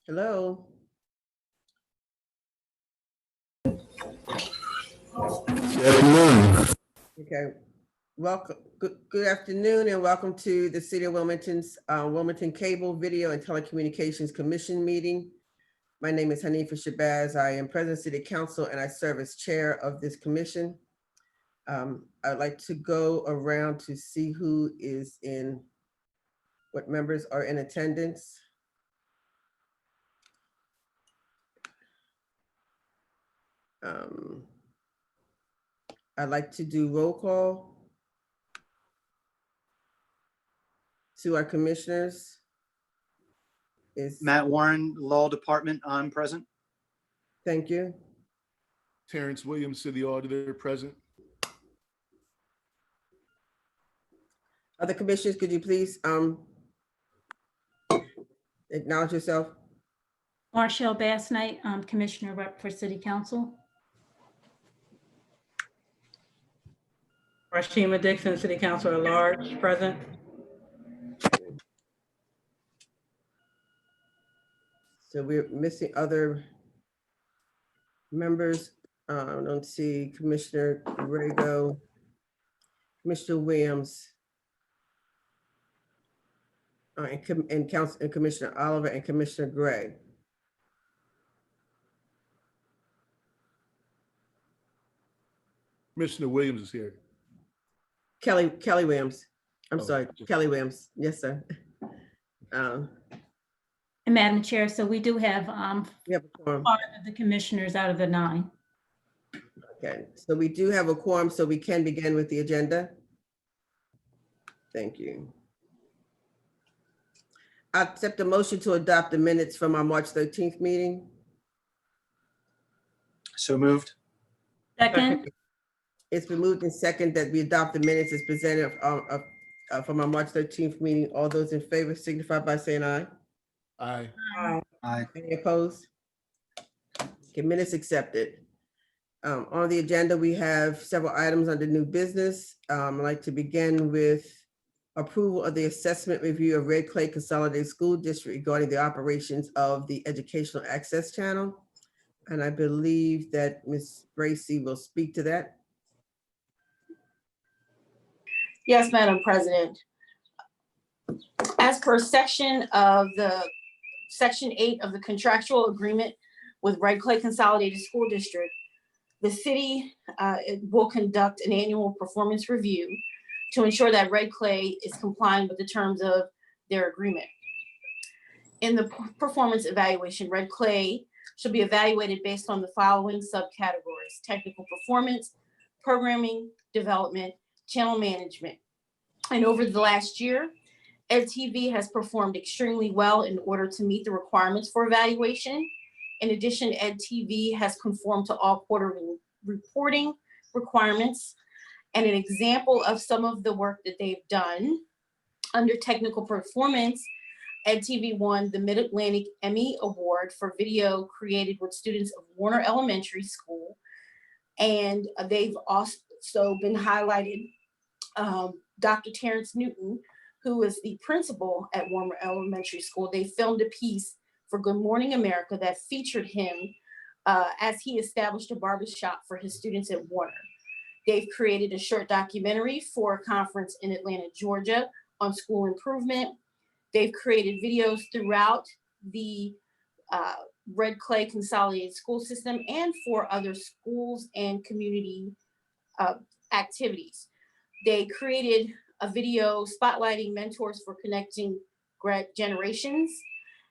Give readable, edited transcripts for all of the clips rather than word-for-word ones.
Hello. Good afternoon. Okay. Welcome. Good afternoon, and welcome to the City of Wilmington's Wilmington Cable, Video, and Telecommunications Commission meeting. My name is Hanifa Shabazz. I am President of City Council, and I serve as chair of this commission. I'd like to go around to see who is in, what members are in attendance. I'd like to do roll call to our commissioners. Is Matt Warren, Law Department, I'm present. Thank you. Terrence Williams, City Auditor, present. Other commissioners, could you please acknowledge yourself? Marshall Bass Knight, Commissioner Rep for City Council. Rashima Dixon, City Council at Large, present. So we're missing other members. I don't see Commissioner Rego, Commissioner Williams, and Commissioner Oliver and Commissioner Gray. Commissioner Williams is here. Kelly Williams. I'm Oh, sorry, just- Kelly Williams. Yes, sir. And Madam Chair, so we do have We have a quorum. 5 of the commissioners out of the 9. Okay, so we do have a quorum, so we can begin with the agenda. Thank you. I accept a motion to adopt the minutes from our March 13th meeting. So moved. Second, It's been moved and second that we adopt the minutes as presented from our March 13th meeting. All those in favor signify by saying aye. Aye. Aye. Any opposed? Okay, minutes accepted. On the agenda, we have several items under new business. I'd like to begin with approval of the assessment review of Red Clay Consolidated School District regarding the operations of the Educational Access Channel. And I believe that Ms. Bracy will speak to that. Yes, Madam President. As per Section 8 of the contractual agreement with Red Clay Consolidated School District, the city will conduct an annual performance review to ensure that Red Clay is complying with the terms of their agreement. In the performance evaluation, Red Clay should be evaluated based on the following subcategories: technical performance, programming, development, channel management. And over the last year, EdTV has performed extremely well in order to meet the requirements for evaluation. In addition, EdTV has conformed to all quarterly reporting requirements. And an example of some of the work that they've done under technical performance, EdTV won the Mid-Atlantic Emmy Award for video created with students of Warner Elementary School. And they've also been highlighted. Dr. Terrence Newton, who is the principal at Warner Elementary School, they filmed a piece for Good Morning America that featured him as he established a barbershop for his students at Warner. They've created a short documentary for a conference in Atlanta, Georgia on school improvement. They've created videos throughout the Red Clay Consolidated School System and for other schools and community activities. They created a video spotlighting mentors for connecting generations,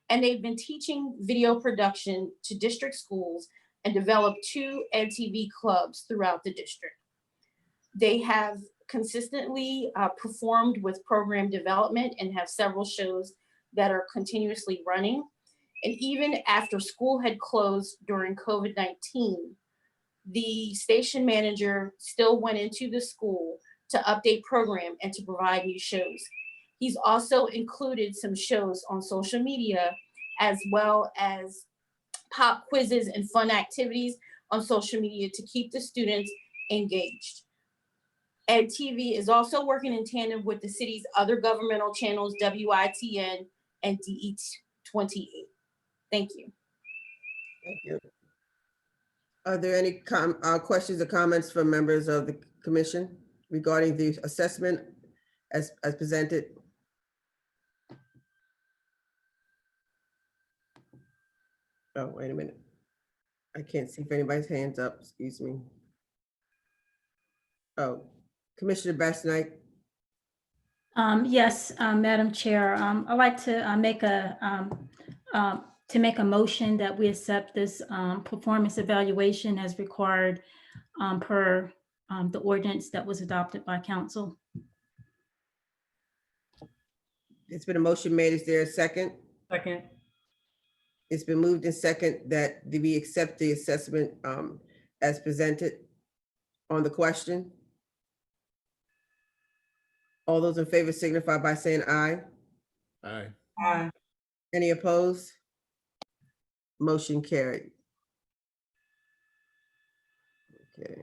and they've been teaching video production to district schools and developed 2 EdTV clubs throughout the district. They have consistently performed with program development and have several shows that are continuously running. And even after school had closed during COVID-19, the station manager still went into the school to update program and to provide new shows. He's also included some shows on social media, as well as pop quizzes and fun activities on social media to keep the students engaged. EdTV is also working in tandem with the city's other governmental channels, WITN and DE28. Thank you. Thank you. Are there any questions or comments from members of the commission regarding the assessment as presented? Oh, wait a minute. I can't see if anybody's hands up, excuse me. Oh, Commissioner Bass Knight. Yes, Madam Chair, I'd like to make a motion that we accept this performance evaluation as required per the ordinance that was adopted by council. It's been a motion made. Is there a second? Second. It's been moved and second that we accept the assessment as presented on the question. All those in favor signify by saying aye. Aye. Aye. Any opposed? Motion carried. Okay.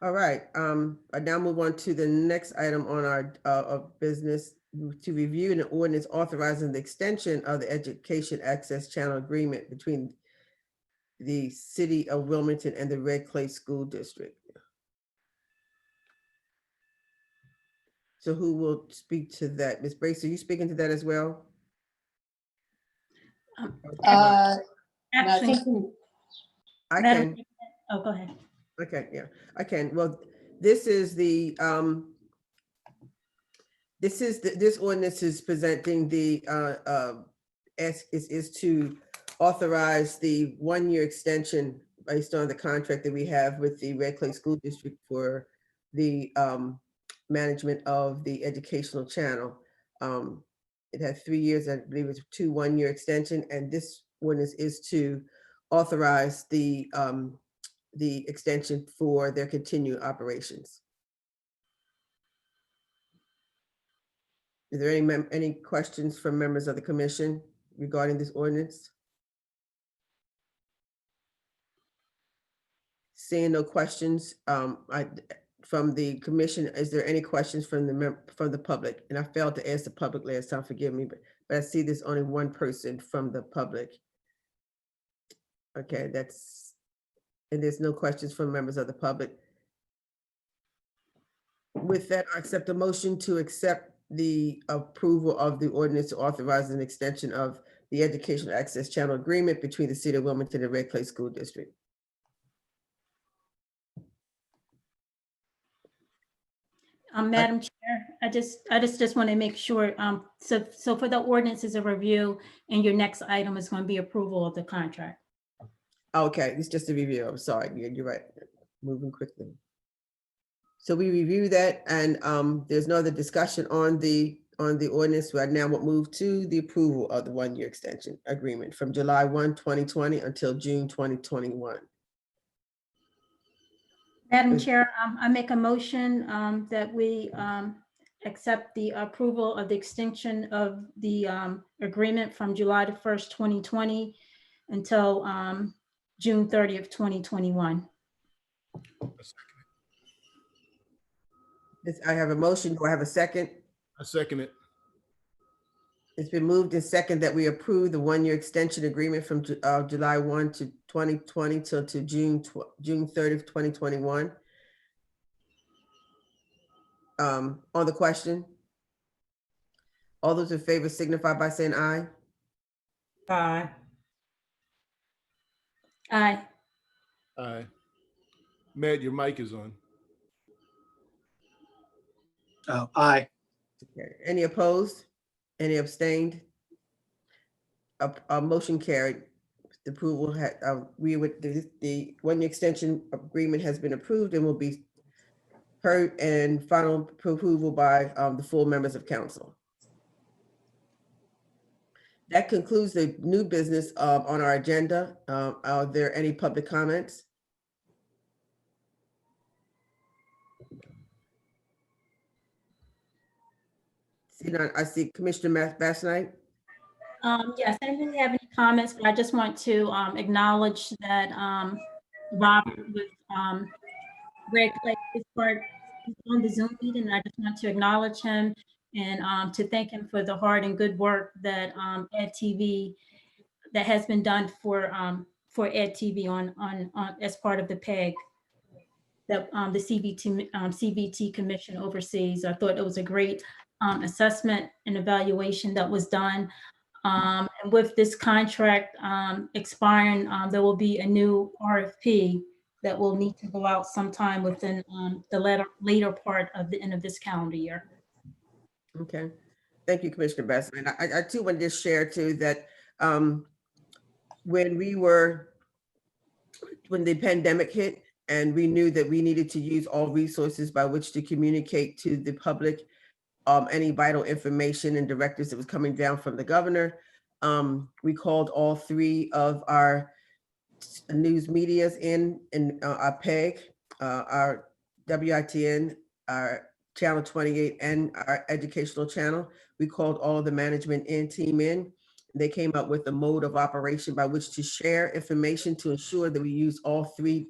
All right, I now move on to the next item on our of business, to review an ordinance authorizing the extension of the education access channel agreement between the city of Wilmington and the Red Clay School District. So who will speak to that? Ms. Brace, are you speaking to that as well? I Actually, think I Madam- can. oh, go ahead. Okay, yeah, I can. Well, this is the, this ordinance is presenting the, is to authorize the 1-year extension based on the contract that we have with the Red Clay School District for the management of the educational channel. It had 3 years, I believe it's 2 1-year extension, and this ordinance is to authorize the extension for their continued operations. Is there any questions from members of the commission regarding this ordinance? Seeing no questions, from the commission, is there any questions from the public? And I failed to ask the public last time, forgive me, but I see there's only one person from the public. Okay, and there's no questions from members of the public. With that, I accept a motion to accept the approval of the ordinance to authorize an extension of the educational access channel agreement between the city of Wilmington and Red Clay School District. Madam Chair, I just want to make sure, so for the ordinance is a review, and your next item is going to be approval of the contract. Okay, it's just a review. I'm sorry. You're right. Moving quickly. So we review that, and there's no other discussion on the ordinance. Right now, we'll move to the approval of the 1-year extension agreement from July 1, 2020 until June 2021. Madam Chair, I make a motion that we accept the approval of the extension of the agreement from July 1st, 2020 until June 30th, 2021. I have a motion. Do I have a second? I second it. It's been moved and second that we approve the 1-year extension agreement from July 1 to 2020 till to June 30th, 2021. On the question, all those in favor signify by saying aye. Aye. Aye. Aye. Matt, your mic is on. Oh, aye. Okay. Any opposed? Any abstained? A motion carried. The approval had, the 1-year extension agreement has been approved and will be heard and final approval by the full members of council. That concludes the new business on our agenda. Are there any public comments? See, now I see Commissioner Bass Knight. Yes, I didn't really have any comments, but I just want to acknowledge that Robert with Red Clay is on the Zoom meeting. I just want to acknowledge him and to thank him for the hard and good work that Ed TV that has been done for Ed TV on as part of the PEG that the CBT Commission oversees. I thought it was a great assessment and evaluation that was done. And with this contract expiring, there will be a new RFP that will need to go out sometime within the later part of the end of this calendar year. Okay, thank you, Commissioner Best. And I too want to just share too that when the pandemic hit and we knew that we needed to use all resources by which to communicate to the public any vital information and directives that was coming down from the governor, we called all three of our news medias in our PEG, our WITN, our Channel 28, and our educational channel. We called all of the management and team in. They came up with a mode of operation by which to share information to ensure that we use all three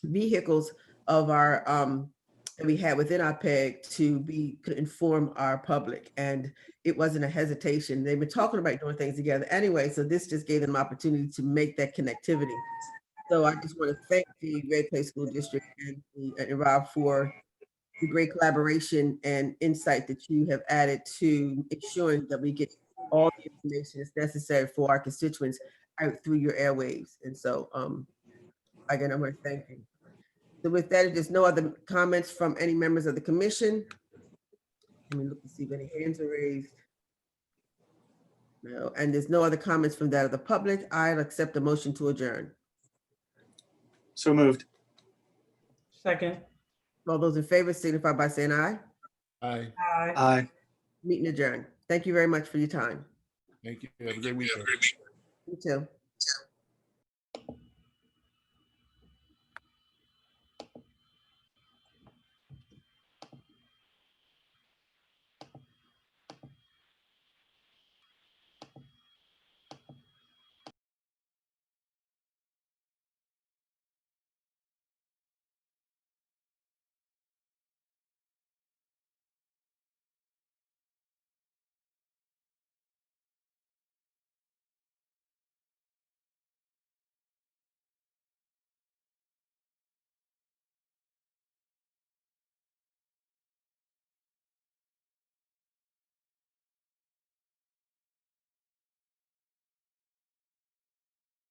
vehicles of our that we had within our PEG to inform our public. And it wasn't a hesitation. They've been talking about doing things together anyway, so this just gave them opportunity to make that connectivity. So I just want to thank the Red Clay School District and Rob for the great collaboration and insight that you have added to ensuring that we get all the information that's necessary for our constituents out through your airwaves. And so again, I want to thank you. So with that, if there's no other comments from any members of the commission, let me look to see if any hands are raised. No, and there's no other comments from that of the public. I'll accept the motion to adjourn. So moved. Second. All those in favor signify by saying aye. Aye. Aye. Aye. Meeting adjourned. Thank you very much for your time. Thank you. Have a great weekend. You too.